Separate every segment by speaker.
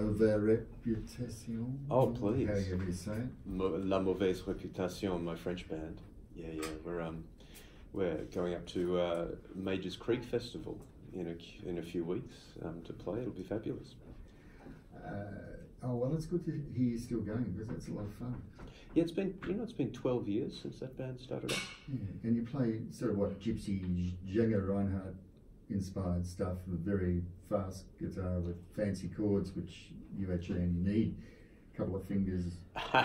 Speaker 1: mauvaise réputation.
Speaker 2: Oh, please.
Speaker 1: How do you say it?
Speaker 2: La Mauvaise Réputation, my French band. Yeah, we're going up to Majors Creek Festival in a few weeks to play. It'll be fabulous.
Speaker 1: Oh well, it's good to hear you still going because that's a lot of fun.
Speaker 2: Yeah, it's been 12 years since that band started up.
Speaker 1: Yeah, and you play sort of what gypsy Django Reinhardt inspired stuff with very fast guitar with fancy chords, which you actually only need a couple of fingers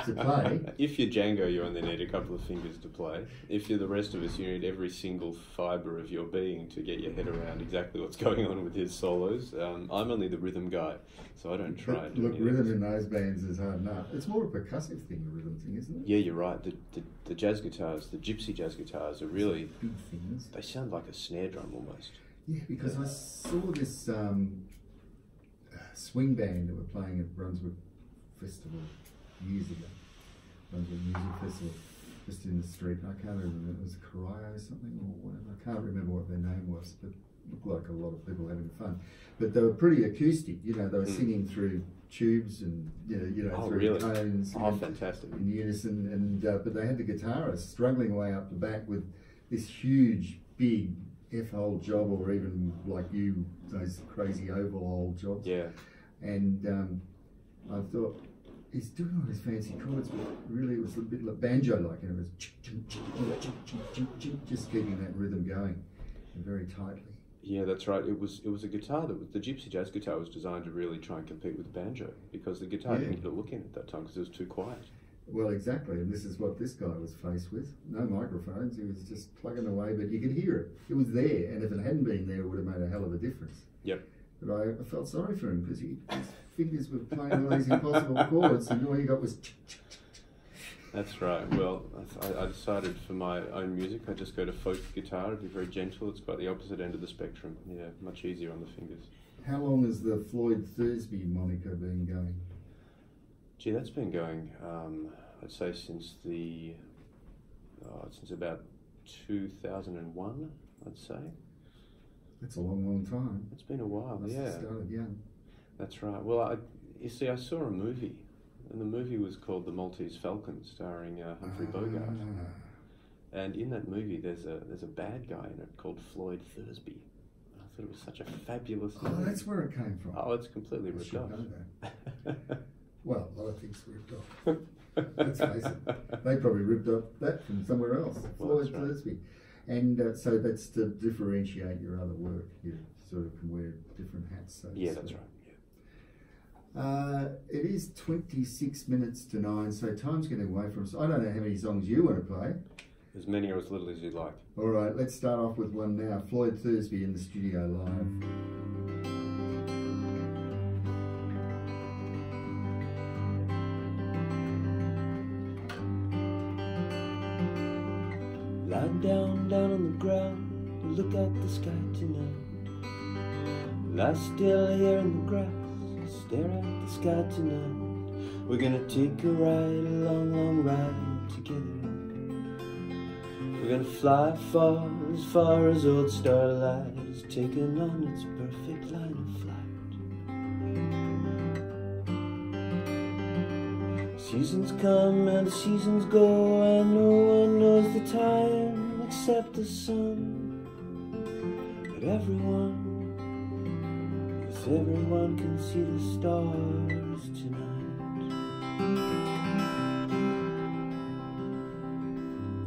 Speaker 1: to play.
Speaker 2: If you're Django, you only need a couple of fingers to play. If you're the rest of us, you need every single fibre of your being to get your head around exactly what's going on with his solos. I'm only the rhythm guy, so I don't try and do
Speaker 1: Look, rhythm in those bands is hard enough. It's more a percussive thing, a rhythm thing, isn't it?
Speaker 2: Yeah, you're right. The jazz guitars, the gypsy jazz guitars are really...
Speaker 1: big things.
Speaker 2: They sound like a snare drum almost.
Speaker 1: Yeah, because I saw this swing band that were playing at Brunswick Festival years ago. Brunswick Music Festival, just in the street. I can't remember. It was Corio or something or whatever. I can't remember what their name was, but it looked like a lot of people having fun. But they were pretty acoustic. You know, they were singing through tubes and through tones.
Speaker 2: Oh, fantastic!
Speaker 1: In unison, and but they had the guitarist struggling away up the back with this huge, big F-hole job, or even like those crazy oval-hole jobs.
Speaker 2: Yeah.
Speaker 1: And I thought, he's doing all these fancy chords, but really it was a bit like banjo-like, and it was just keeping that rhythm going very tightly.
Speaker 2: Yeah, that's right. It was a guitar the gypsy jazz guitar was designed to really try and compete with the banjo, because the guitar didn't get a look in at that time because it was too quiet.
Speaker 1: Well, exactly, and this is what this guy was faced with. No microphones, he was just plugging away, but you could hear it. It was there, and if it hadn't been there, it would have made a hell of a difference.
Speaker 2: Yep.
Speaker 1: But I felt sorry for him, because his fingers were playing all these impossible chords, and all he got was...
Speaker 2: That's right. Well, I decided for my own music, I just go to folk guitar. It'd be very gentle. It's quite the opposite end of the spectrum. Yeah, much easier on the fingers.
Speaker 1: How long has the Floyd Thursby moniker been going?
Speaker 2: Gee, that's been going, I'd say since about 2001, I'd say.
Speaker 1: That's a long, long time.
Speaker 2: It's been a while,
Speaker 1: Must
Speaker 2: yeah.
Speaker 1: have started young.
Speaker 2: That's right. Well, you see, I saw a movie, and the movie was called The Maltese Falcon, starring Humphrey Bogart. And in that movie, there's a bad guy in it called Floyd Thursby. I thought it was such a fabulous name.
Speaker 1: Oh, that's where it came from.
Speaker 2: Oh, it's completely ripped off.
Speaker 1: Well, a lot of things ripped off. Let's face it. They probably ripped off that from somewhere else. Floyd Thursby. And so that's to differentiate your other work. You sort of can wear different hats. So
Speaker 2: yeah, that's right.
Speaker 1: Yeah. It is 26 minutes to 9, so time's getting away from us. I don't know how many songs you want to play.
Speaker 2: As many or as little as you like.
Speaker 1: All right, let's start off with one now. Floyd Thursby in the studio live.
Speaker 3: Lie down on the ground, look at the sky tonight. Lie still here in the grass, stare at the sky tonight. We're gonna take a ride, a long, long ride together. We're gonna fly far as old starlight has taken on its perfect line of flight. Seasons come and seasons go, and no one knows the time except the sun. But everyone can see the stars tonight.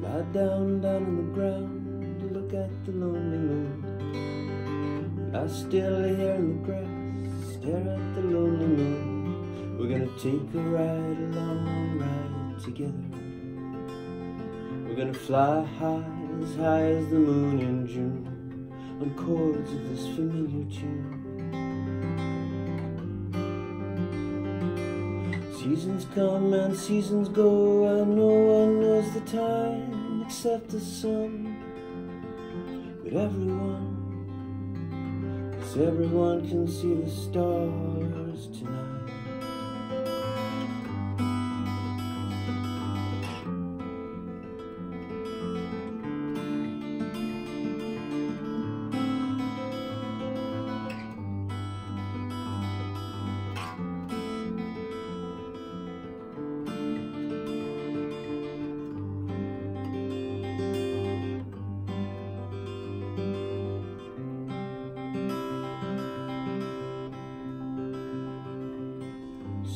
Speaker 3: Lie down on the ground to look at the lonely moon. Lie still here in the grass, stare at the lonely moon. We're gonna take a ride, a long, long ride together. We're gonna fly high as the moon in June, on chords of this familiar tune. Seasons come and seasons go, and no one knows the time except the sun. But everyone can see the stars tonight.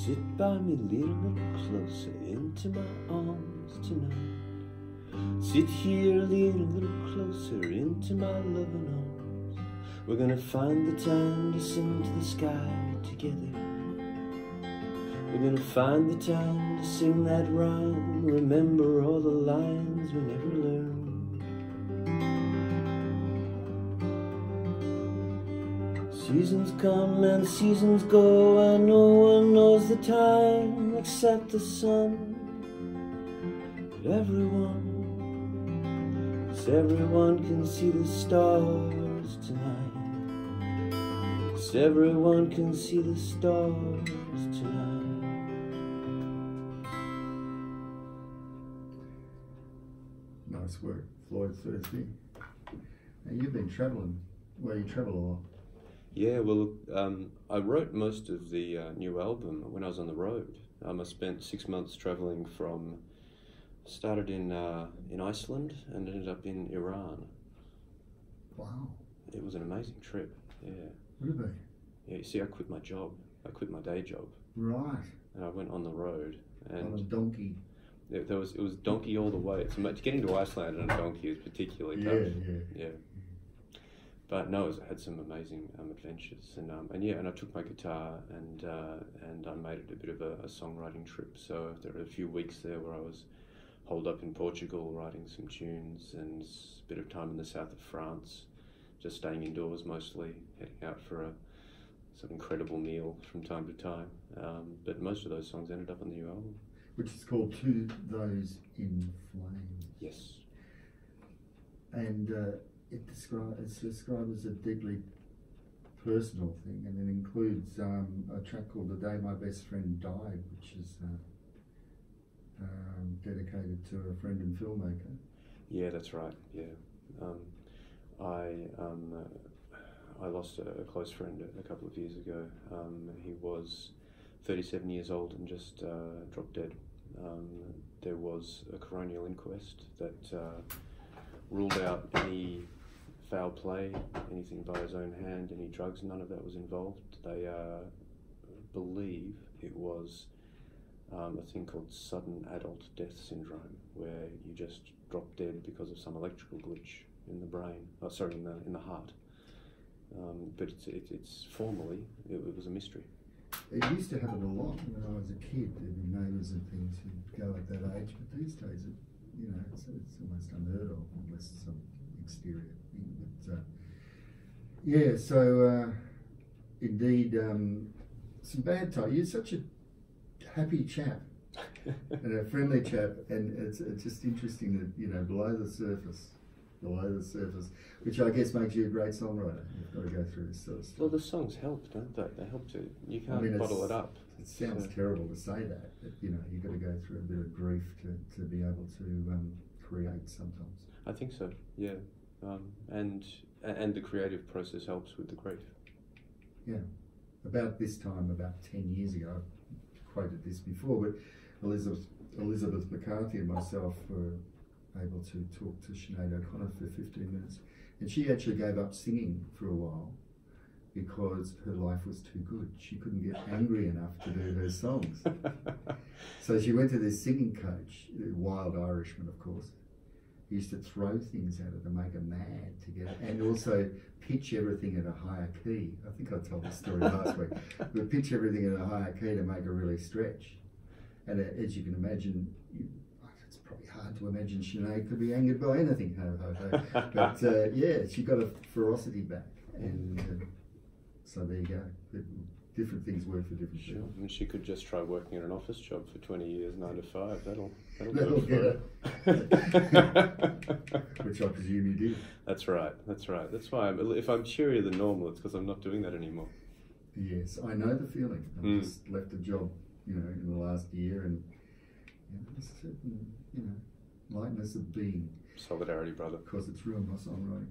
Speaker 3: Sit by me, lean a little closer into my arms tonight. Sit here, lean a little closer into my loving arms. We're gonna find the time to sing to the sky together. We're gonna find the time to sing that rhyme. Remember all the lines we never learned. Seasons come and seasons go, and no one knows the time except the sun. But everyone can see the stars tonight. 'Cause everyone can see the stars tonight.
Speaker 1: Nice work, Floyd, Thursby. Now you've been travelling. Well, you travel a lot.
Speaker 2: Yeah, well, I wrote most of the new album when I was on the road. I spent 6 months travelling started in Iceland and ended up in Iran.
Speaker 1: Wow.
Speaker 2: It was an amazing trip, yeah.
Speaker 1: Really?
Speaker 2: Yeah, you see, I quit my job. I quit my day job.
Speaker 1: Right.
Speaker 2: And I went on the road. And
Speaker 1: on a donkey.
Speaker 2: It was donkey all the way. So getting to Iceland on a donkey is particularly tough. Yeah. But no, I had some amazing adventures, and I took my guitar and I made it a bit of a songwriting trip. So there were a few weeks there where I was holed up in Portugal writing some tunes, and a bit of time in the south of France, just staying indoors mostly, heading out for some incredible meal from time to time. But most of those songs ended up on the new album.
Speaker 1: Which is called To Those in Flames.
Speaker 2: Yes.
Speaker 1: And it's described as a deeply personal thing, and it includes a track called The Day My Best Friend Died, which is dedicated to a friend and filmmaker.
Speaker 2: Yeah, that's right, yeah. I lost a close friend a couple of years ago. He was 37 years old and just dropped dead. There was a coronial inquest that ruled out any foul play, anything by his own hand, any drugs, none of that was involved. They believe it was a thing called sudden adult death syndrome, where you just drop dead because of some electrical glitch in the brain, in the heart. But it's formally, it was a mystery.
Speaker 1: It used to happen a lot when I was a kid. There'd be neighbours and things who'd go at that age, but these days, it's almost unheard of, unless some exterior thing. But indeed, some bad time. You're such a happy chap and a friendly chap, and it's just interesting that below the surface, which I guess makes you a great songwriter. You've got to go through this sort of stuff.
Speaker 2: Well, the songs help, don't they? They help to. You can't bottle it up.
Speaker 1: It sounds terrible to say that, but you've got to go through a bit of grief to be able to create sometimes.
Speaker 2: I think so. Yeah, and the creative process helps with the grief. Yeah.
Speaker 1: About this time, about 10 years ago, I've quoted this before, but Elizabeth McCarthy and myself were able to talk to Sinead O'Connor for 15 minutes, and she actually gave up singing for a while because her life was too good. She couldn't get angry enough to do her songs. So she went to this singing coach, a wild Irishman, of course. He used to throw things at her to make her mad and also pitch everything at a higher key. I think I told this story last week. But pitch everything at a higher key to make her really stretch. And as you can imagine, it's probably hard to imagine Sinead could be angered by anything. But she got a ferocity back, and so there you go. Different things work for different people.
Speaker 2: I mean, she could just try working at an office job for 20 years, 9 to 5.
Speaker 1: That'll get it. Which I presume you did.
Speaker 2: That's right. That's why if I'm cheerier than normal, it's because I'm not doing that anymore.
Speaker 1: Yes, I know the feeling. I've just left a job, in the last year, and there's a certain, lightness of being.
Speaker 2: Solidarity, brother.
Speaker 1: Because it's ruined my songwriting.